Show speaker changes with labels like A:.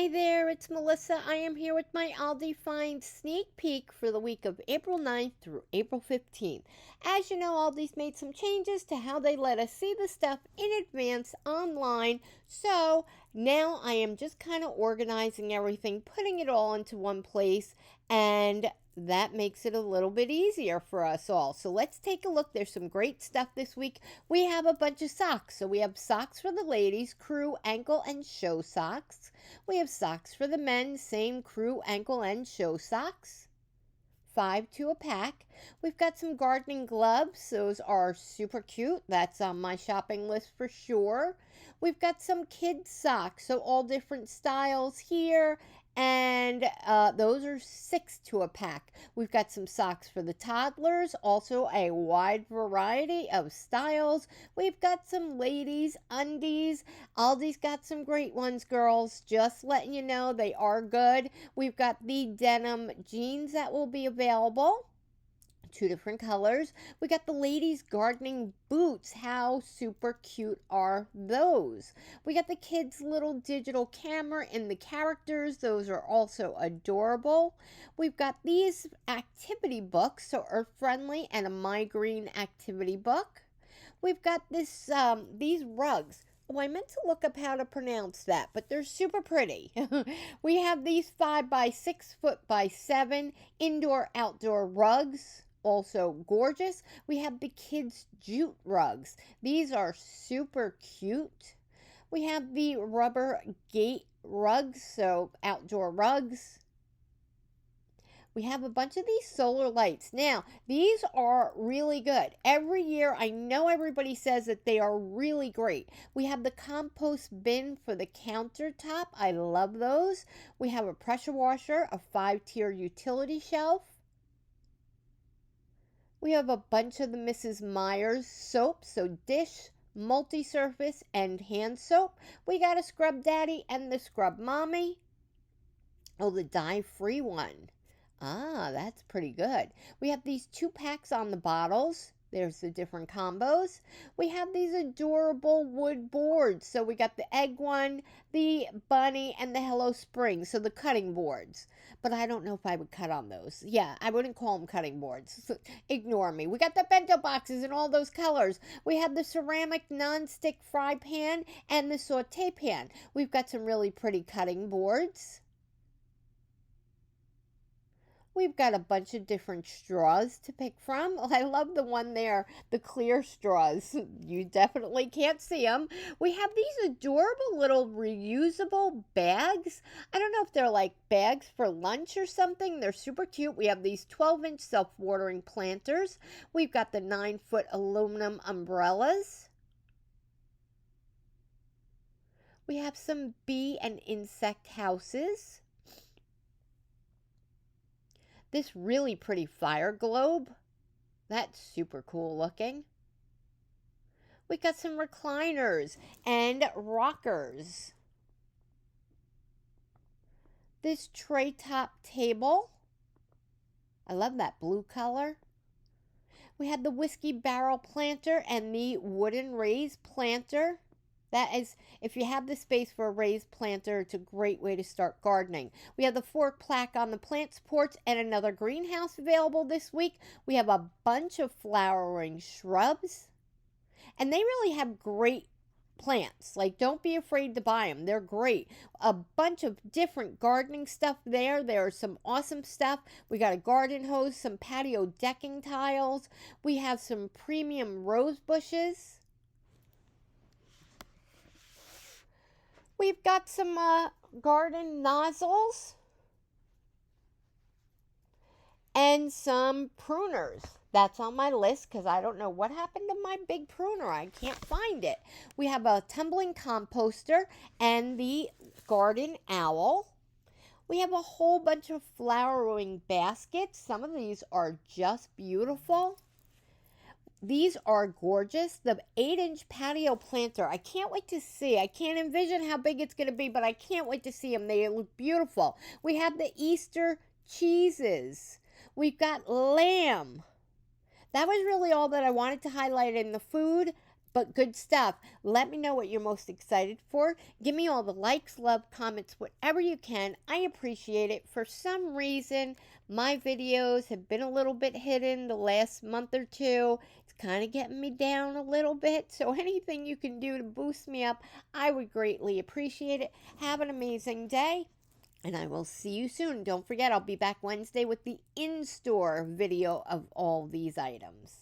A: Hi there, it's Melissa. I am here with my Aldi Find sneak peek for the week of April 9th through April 15th. As you know, Aldi's made some changes to how they let us see the stuff in advance online. So now I am just kind of organizing everything, putting it all into one place, and that makes it a little bit easier for us all. So let's take a look. There's some great stuff this week. We have a bunch of socks. So we have socks for the ladies, crew, ankle, and show socks. We have socks for the men, same crew, ankle, and show socks. 5 to a pack. We've got some gardening gloves. Those are super cute. That's on my shopping list for sure. We've got some kids socks, so all different styles here. And those are 6 to a pack. We've got some socks for the toddlers, also a wide variety of styles. We've got some ladies' undies. Aldi's got some great ones, girls. Just letting you know they are good. We've got the denim jeans that will be available. 2 different colors. We got the ladies' gardening boots. How super cute are those? We got the kids' little digital camera and the characters. Those are also adorable. We've got these activity books, so Earth Friendly and a migraine activity book. We've got these rugs. Oh, I meant to look up how to pronounce that, but they're super pretty. We have these 5 by 6 foot by 7 indoor-outdoor rugs. Also gorgeous. We have the kids' jute rugs. These are super cute. We have the rubber gate rugs, so outdoor rugs. We have a bunch of these solar lights. Now, these are really good. Every year, I know everybody says that they are really great. We have the compost bin for the countertop. I love those. We have a pressure washer, a 5-tier utility shelf. We have a bunch of the Mrs. Meyer's soap, so dish, multi-surface, and hand soap. We got a Scrub Daddy and the Scrub Mommy. Oh, the dye-free one. Ah, that's pretty good. We have these 2 packs on the bottles. There's the different combos. We have these adorable wood boards. So we got the egg one, the bunny, and the Hello Spring. So the cutting boards. But I don't know if I would cut on those. Yeah, I wouldn't call them cutting boards. Ignore me. We got the bento boxes in all those colors. We have the ceramic non-stick fry pan and the saute pan. We've got some really pretty cutting boards. We've got a bunch of different straws to pick from. I love the one there, the clear straws. You definitely can't see them. We have these adorable little reusable bags. I don't know if they're like bags for lunch or something. They're super cute. We have these 12-inch self-watering planters. We've got the 9-foot aluminum umbrellas. We have some bee and insect houses. This really pretty fire globe. That's super cool looking. We got some recliners and rockers. This tray top table. I love that blue color. We had the whiskey barrel planter and the wooden raised planter. That is, if you have the space for a raised planter, it's a great way to start gardening. We have the fork plaque on the plant supports and another greenhouse available this week. We have a bunch of flowering shrubs. And they really have great plants. Like, don't be afraid to buy them. They're great. A bunch of different gardening stuff there. There's some awesome stuff. We got a garden hose, some patio decking tiles. We have some premium rose bushes. We've got some garden nozzles and some pruners. That's on my list because I don't know what happened to my big pruner. I can't find it. We have a tumbling composter and the garden owl. We have a whole bunch of flowering baskets. Some of these are just beautiful. These are gorgeous. The 8-inch patio planter. I can't wait to see. I can't envision how big it's going to be, but I can't wait to see them. They look beautiful. We have the Easter cheeses. We've got lamb. That was really all that I wanted to highlight in the food. But good stuff. Let me know what you're most excited for. Give me all the likes, love, comments, whatever you can. I appreciate it. For some reason, my videos have been a little bit hidden the last month or two. It's kind of getting me down a little bit. So anything you can do to boost me up, I would greatly appreciate it. Have an amazing day. And I will see you soon. Don't forget, I'll be back Wednesday with the in-store video of all these items.